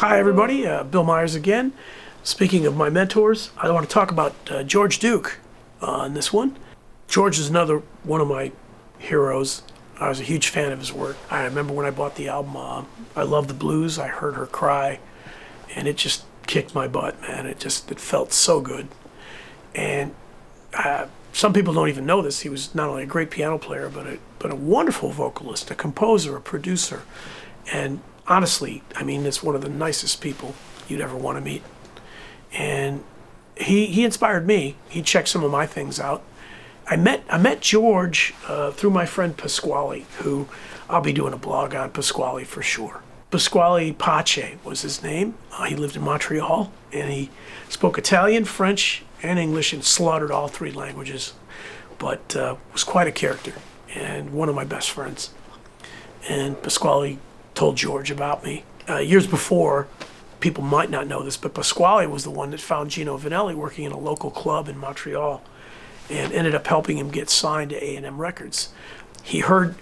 Hi everybody, Bill Meyers again. Speaking of my mentors, I want to talk about George Duke in this one. George is another one of my heroes. I was a huge fan of his work. I remember when I bought the album, I Love the Blues, I Heard Her Cry, and it just kicked my butt, man. It felt so good. And some people don't even know this. He was not only a great piano player, but a wonderful vocalist, a composer, a producer. And honestly, I mean, it's one of the nicest people you'd ever want to meet. And he inspired me. He checked some of my things out. I met George through my friend Pasquale, who I'll be doing a blog on Pasquale for sure. Pasquale Pace was his name. He lived in Montreal, and he spoke Italian, French, and English, and slaughtered all three languages, but was quite a character and one of my best friends. And Pasquale told George about me. Years before, people might not know this, but Pasquale was the one that found Gino Vannelli working in a local club in Montreal and ended up helping him get signed to A&M Records. He heard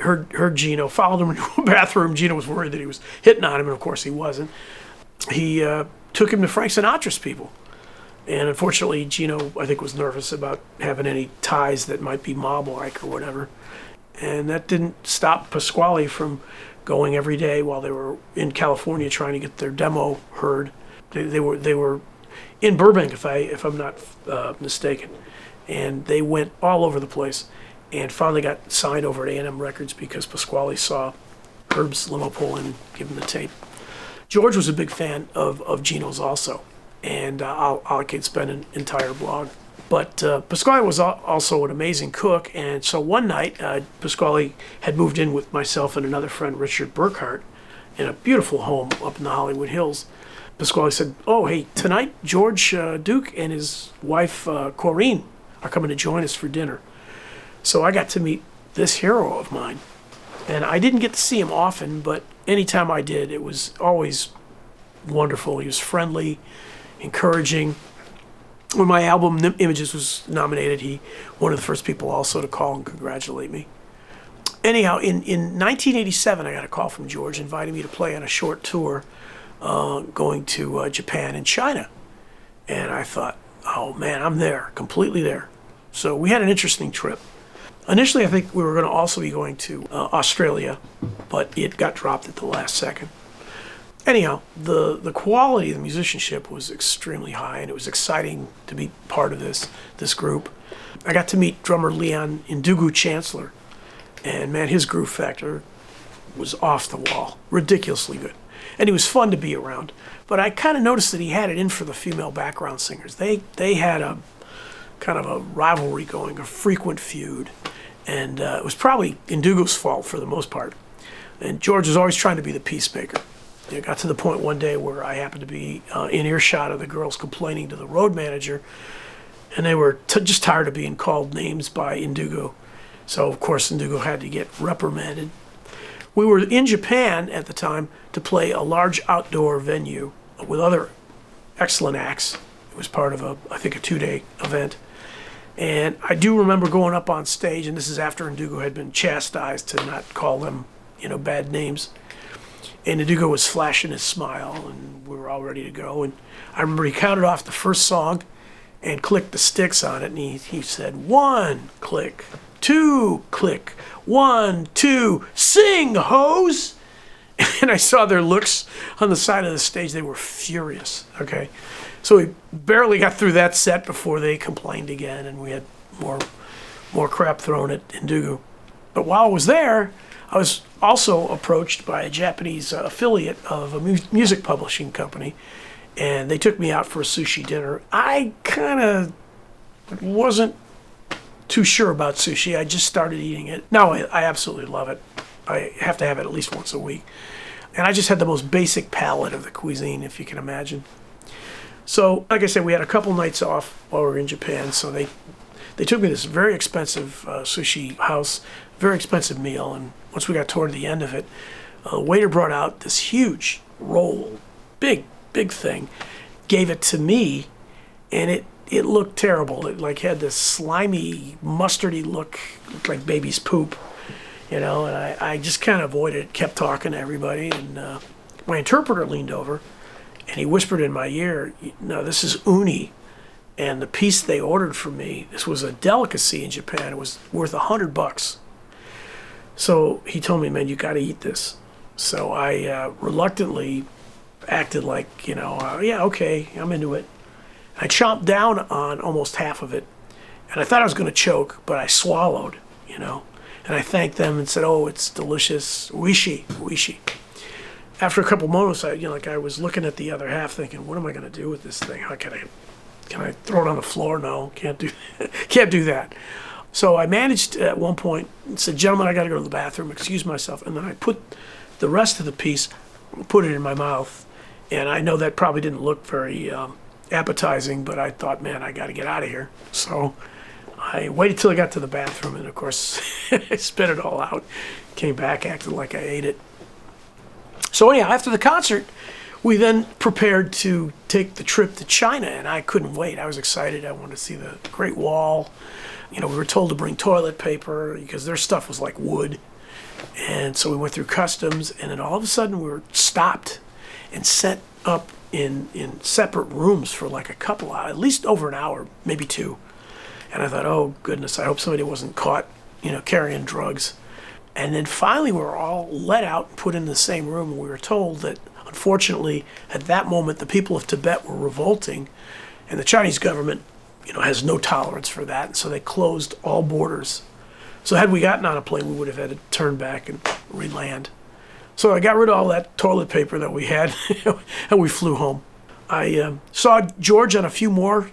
Gino, followed him into a bathroom. Gino was worried that he was hitting on him, and of course he wasn't. He took him to Frank Sinatra's people. And unfortunately, Gino, I think, was nervous about having any ties that might be mob-like or whatever. And that didn't stop Pasquale from going every day while they were in California trying to get their demo heard. They were in Burbank, if I'm not mistaken. And they went all over the place and finally got signed over at A&M Records because Pasquale saw Herb's limo pull in and give him the tape. George was a big fan of Gino's also, and I could spend an entire blog. But Pasquale was also an amazing cook, and so one night Pasquale had moved in with myself and another friend, Richard Burkhart, in a beautiful home up in the Hollywood Hills. Pasquale said, "Oh, hey, tonight George Duke and his wife Corinne are coming to join us for dinner." So I got to meet this hero of mine, and I didn't get to see him often, but anytime I did, it was always wonderful. He was friendly, encouraging. When my album Images was nominated, he one of the first people also to call and congratulate me. Anyhow, in 1987, I got a call from George inviting me to play on a short tour going to Japan and China. And I thought, oh man, I'm there, completely there. So we had an interesting trip. Initially, I think we were going to also be going to Australia, but it got dropped at the last second. Anyhow, the quality of the musicianship was extremely high, and it was exciting to be part of this group. I got to meet drummer Leon Ndugu Chancellor, and man, his groove factor was off the wall, ridiculously good. And he was fun to be around. But I kind of noticed that he had it in for the female background singers. They had a kind of a rivalry going, a frequent feud. And it was probably Ndugu's fault for the most part. And George was always trying to be the peacemaker. It got to the point one day where I happened to be in earshot of the girls complaining to the road manager, and they were just tired of being called names by Ndugu. So, of course, Ndugu had to get reprimanded. We were in Japan at the time to play a large outdoor venue with other excellent acts. It was part of I think a 2-day event. And I do remember going up on stage, and this is after Ndugu had been chastised to not call them, bad names. And Ndugu was flashing his smile, and we were all ready to go. And I remember he counted off the first song and clicked the sticks on it, and he said, 1, click, 2, click, 1, 2, sing, hoes! And I saw their looks on the side of the stage. They were furious, okay? So we barely got through that set before they complained again, and we had more crap thrown at Ndugu. But while I was there, I was also approached by a Japanese affiliate of a music publishing company, and they took me out for a sushi dinner. I kind of wasn't too sure about sushi. I just started eating it. Now I absolutely love it. I have to have it at least once a week. And I just had the most basic palate of the cuisine, if you can imagine. So, like I said, we had a couple nights off while we were in Japan, so they took me to this very expensive sushi house, very expensive meal, and once we got toward the end of it, a waiter brought out this huge roll, big thing, gave it to me, and it looked terrible. It had this slimy, mustardy look, looked like baby's poop, and I just kind of avoided it, kept talking to everybody, and my interpreter leaned over, And he whispered in my ear, "No, this is uni." And the piece they ordered for me, this was a delicacy in Japan. It was worth $100. So he told me, "Man, you got to eat this." So I reluctantly acted like, yeah, okay, I'm into it. I chomped down on almost half of it. And I thought I was going to choke, but I swallowed, And I thanked them and said, "Oh, it's delicious. Oishi, oishi." After a couple moments, I was looking at the other half thinking, what am I going to do with this thing? How can I throw it on the floor? No, can't do that. So I managed at one point and said, "Gentlemen, I got to go to the bathroom, excuse myself." And then I put the rest of the piece, put it in my mouth. And I know that probably didn't look very appetizing, but I thought, man, I got to get out of here. So I waited till I got to the bathroom, and of course, I spit it all out. Came back, acted like I ate it. So anyhow, after the concert, we then prepared to take the trip to China, and I couldn't wait. I was excited. I wanted to see the Great Wall. We were told to bring toilet paper because their stuff was like wood. And so we went through customs, and then all of a sudden we were stopped and set up in separate rooms for like a couple hours, at least over an hour, maybe two. And I thought, oh goodness, I hope somebody wasn't caught, carrying drugs. And then finally we were all let out and put in the same room, and we were told that unfortunately at that moment the people of Tibet were revolting, and the Chinese government, has no tolerance for that, and so they closed all borders. So had we gotten on a plane, we would have had to turn back and re-land. So I got rid of all that toilet paper that we had, and we flew home. I saw George on a few more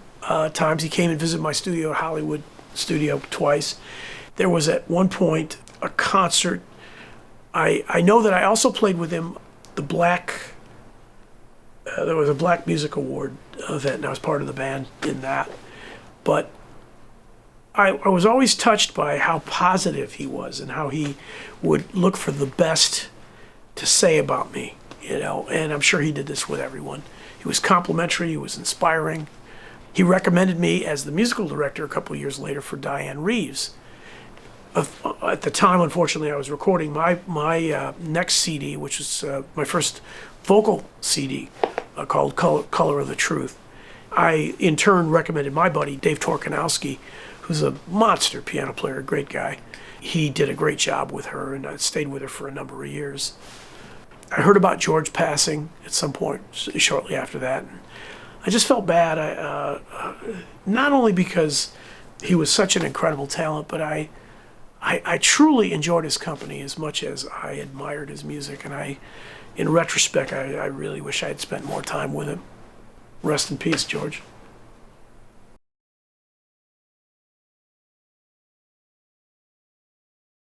times. He came and visited my studio, Hollywood studio, twice. There was at one point a concert. I know that I also played with him there was a Black Music Award event, and I was part of the band in that. But I was always touched by how positive he was and how he would look for the best to say about me, and I'm sure he did this with everyone. He was complimentary, he was inspiring. He recommended me as the musical director a couple of years later for Diane Reeves. At the time, unfortunately, I was recording my next CD, which was my first vocal CD called Color of the Truth. I, in turn, recommended my buddy, Dave Torkanowski, who's a monster piano player, a great guy. He did a great job with her, and I stayed with her for a number of years. I heard about George passing at some point shortly after that. And I just felt bad, not only because he was such an incredible talent, but I truly enjoyed his company as much as I admired his music. And in retrospect, I really wish I had spent more time with him. Rest in peace, George.